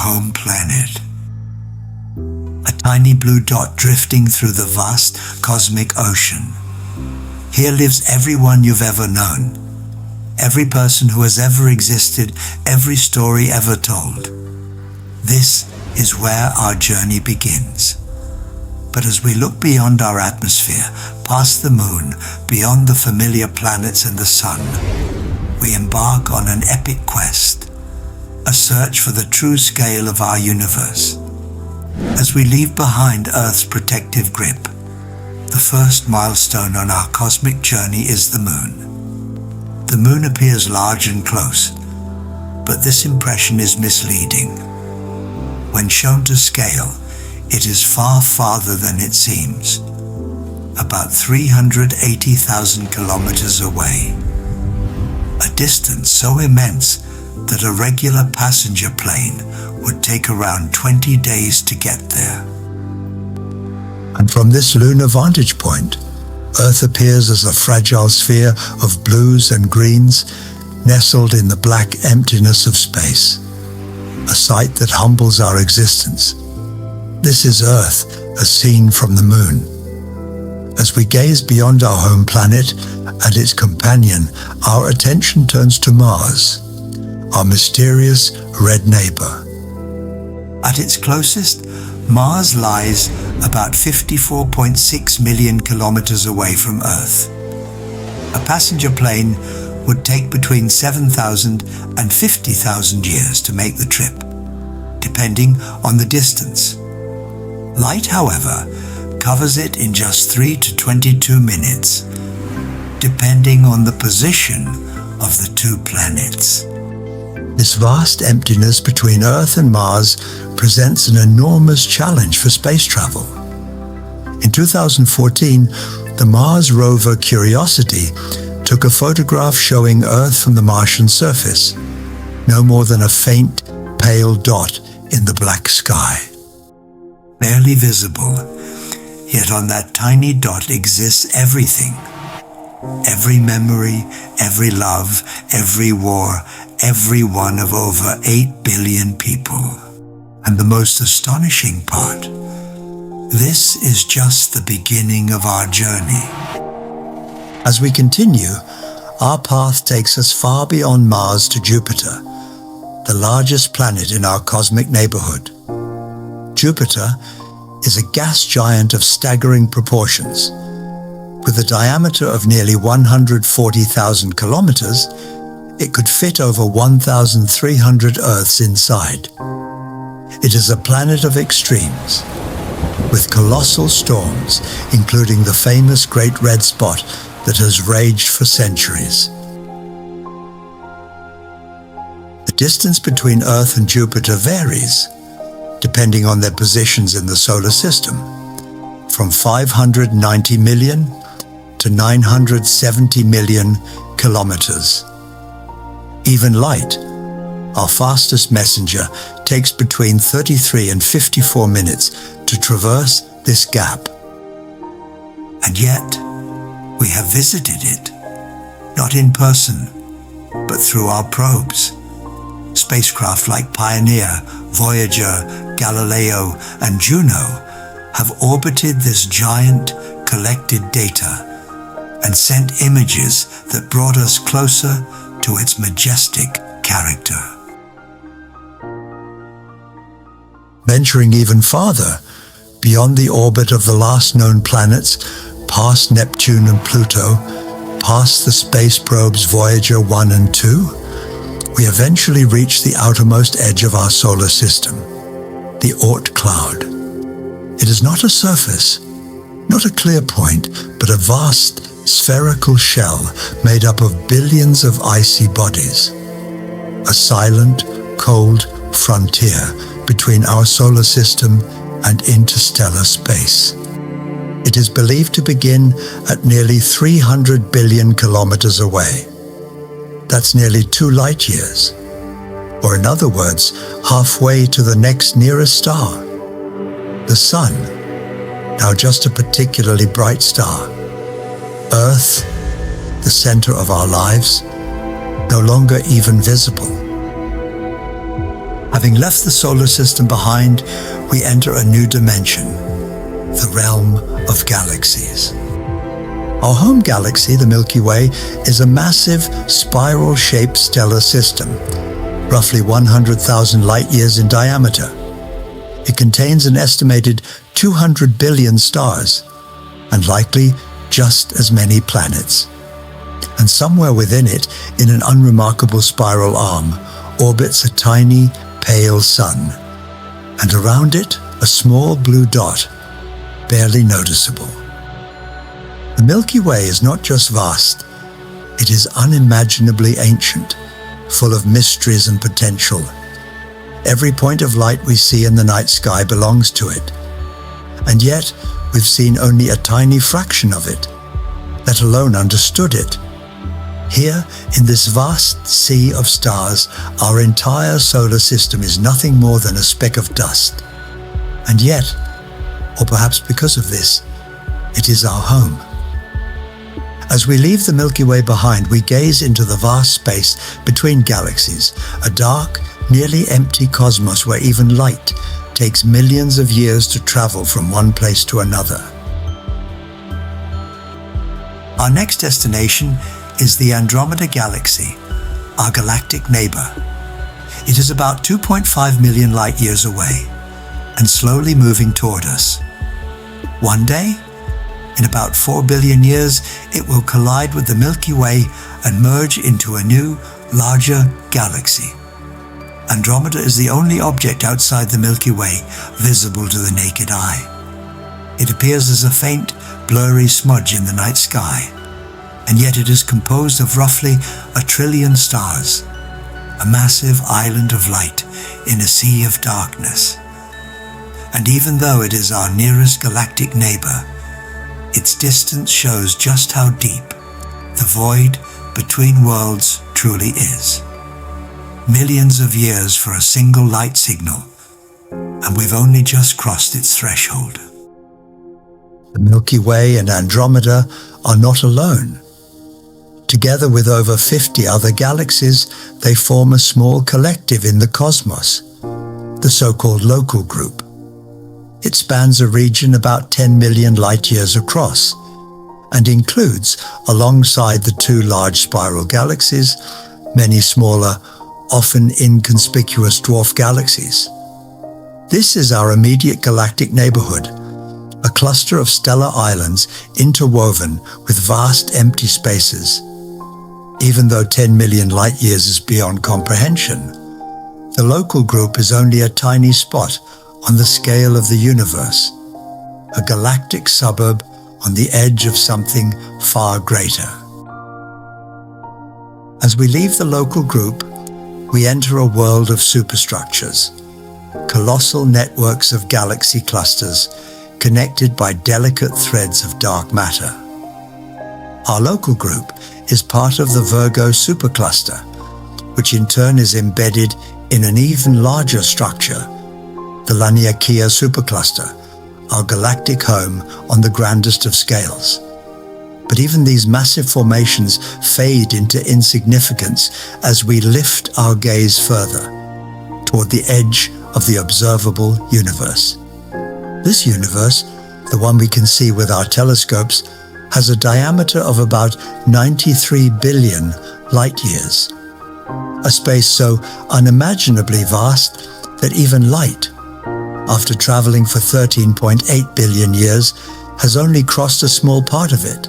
home planet. A tiny blue dot drifting through the vast cosmic ocean. Here lives everyone you've ever known, every person who has ever existed, every story ever told. This is where our journey begins. But as we look beyond our atmosphere, past the moon, beyond the familiar planets and the sun, we embark on an epic quest, a search for the true scale of our universe. As we leave behind Earth's protective grip, the first milestone on our cosmic journey is the moon. The moon appears large and close, but this impression is misleading. When shown to scale, it is far farther than it seems, about 380,000 kilometers away. A distance so immense that a regular passenger plane would take around 20 days to get there. And from this lunar vantage point, Earth appears as a fragile sphere of blues and greens nestled in the black emptiness of space, a sight that humbles our existence. This is Earth as seen from the moon. As we gaze beyond our home planet and its companion, our attention turns to Mars, our mysterious red neighbor. At its closest, Mars lies about 54.6 million kilometers away from Earth. A passenger plane would take between 7,000 and 50,000 years to make the trip, depending on the distance. Light, however, covers it in just 3 to 22 minutes, depending on the position of the two planets. This vast emptiness between Earth and Mars presents an enormous challenge for space travel. In 2014, the Mars rover Curiosity took a photograph showing Earth from the Martian surface, no more than a faint, pale dot in the black sky. Barely visible, yet on that tiny dot exists everything. Every memory, every love, every war, every one of over 8 billion people. And the most astonishing part, this is just the beginning of our journey. As we continue, our path takes us far beyond Mars to Jupiter, the largest planet in our cosmic neighborhood. Jupiter is a gas giant of staggering proportions. With a diameter of nearly 140,000 kilometers, it could fit over 1,300 Earths inside. It is a planet of extremes, with colossal storms, including the famous Great Red Spot that has raged for centuries. The distance between Earth and Jupiter varies, depending on their positions in the solar system, from 590 million to 970 million kilometers. Even light, our fastest messenger, takes between 33 and 54 minutes to traverse this gap. And yet, we have visited it, not in person, but through our probes. Spacecraft like Pioneer, Voyager, Galileo, and Juno have orbited this giant, collected data, and sent images that brought us closer to its majestic character. Venturing even farther, beyond the orbit of the last known planets, past Neptune and Pluto, past the space probes Voyager 1 and 2, we eventually reach the outermost edge of our solar system, the Oort cloud. It is not a surface, not a clear point, but a vast spherical shell made up of billions of icy bodies. A silent, cold frontier between our solar system and interstellar space. It is believed to begin at nearly 300 billion kilometers away. That's nearly 2 light years, or in other words, halfway to the next nearest star. The Sun, now just a particularly bright star. Earth, the center of our lives, no longer even visible. Having left the solar system behind, we enter a new dimension, the realm of galaxies. Our home galaxy, the Milky Way, is a massive spiral-shaped stellar system, roughly 100,000 light-years in diameter. It contains an estimated 200 billion stars, and likely just as many planets. And somewhere within it, in an unremarkable spiral arm, orbits a tiny, pale sun, and around it, a small blue dot, barely noticeable. The Milky Way is not just vast, it is unimaginably ancient, full of mysteries and potential. Every point of light we see in the night sky belongs to it. And yet, we've seen only a tiny fraction of it, let alone understood it. Here, in this vast sea of stars, our entire solar system is nothing more than a speck of dust. And yet, or perhaps because of this, it is our home. As we leave the Milky Way behind, we gaze into the vast space between galaxies, a dark, nearly empty cosmos where even light takes millions of years to travel from one place to another. Our next destination is the Andromeda Galaxy, our galactic neighbor. It is about 2.5 million light-years away and slowly moving toward us. One day, in about 4 billion years, it will collide with the Milky Way and merge into a new, larger galaxy. Andromeda is the only object outside the Milky Way visible to the naked eye. It appears as a faint, blurry smudge in the night sky, and yet it is composed of roughly 1 trillion stars, a massive island of light in a sea of darkness. And even though it is our nearest galactic neighbor, its distance shows just how deep the void between worlds truly is. Millions of years for a single light signal, and we've only just crossed its threshold. The Milky Way and Andromeda are not alone. Together with over 50 other galaxies, they form a small collective in the cosmos, the so-called local group. It spans a region about 10 million light-years across, and includes, alongside the two large spiral galaxies, many smaller, often inconspicuous dwarf galaxies. This is our immediate galactic neighborhood, a cluster of stellar islands interwoven with vast empty spaces. Even though 10 million light-years is beyond comprehension, the local group is only a tiny spot on the scale of the universe, a galactic suburb on the edge of something far greater. As we leave the local group, we enter a world of superstructures, colossal networks of galaxy clusters connected by delicate threads of dark matter. Our local group is part of the Virgo supercluster, which in turn is embedded in an even larger structure, the Laniakea supercluster, our galactic home on the grandest of scales. But even these massive formations fade into insignificance as we lift our gaze further, toward the edge of the observable universe. This universe, the one we can see with our telescopes, has a diameter of about 93 billion light-years, a space so unimaginably vast that even light, after traveling for 13.8 billion years, has only crossed a small part of it.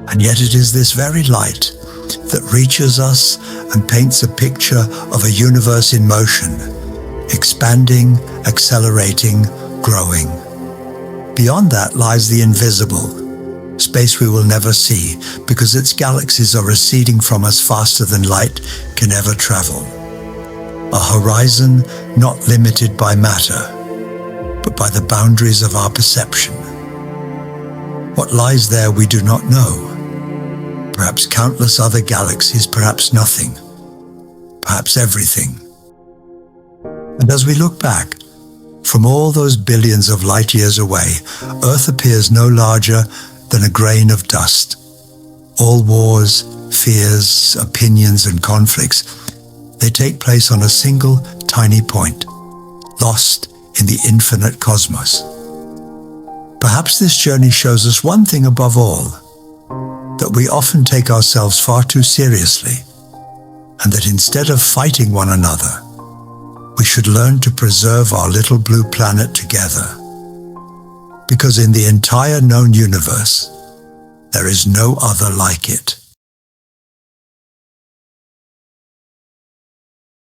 And yet it is this very light that reaches us and paints a picture of a universe in motion, expanding, accelerating, growing. Beyond that lies the invisible, space we will never see because its galaxies are receding from us faster than light can ever travel. A horizon not limited by matter, but by the boundaries of our perception. What lies there we do not know. Perhaps countless other galaxies, perhaps nothing, perhaps everything. And as we look back, from all those billions of light years away, Earth appears no larger than a grain of dust. All wars, fears, opinions, and conflicts, They take place on a single tiny point, lost in the infinite cosmos. Perhaps this journey shows us one thing above all, that we often take ourselves far too seriously, and that instead of fighting one another, we should learn to preserve our little blue planet together. Because in the entire known universe, there is no other like it.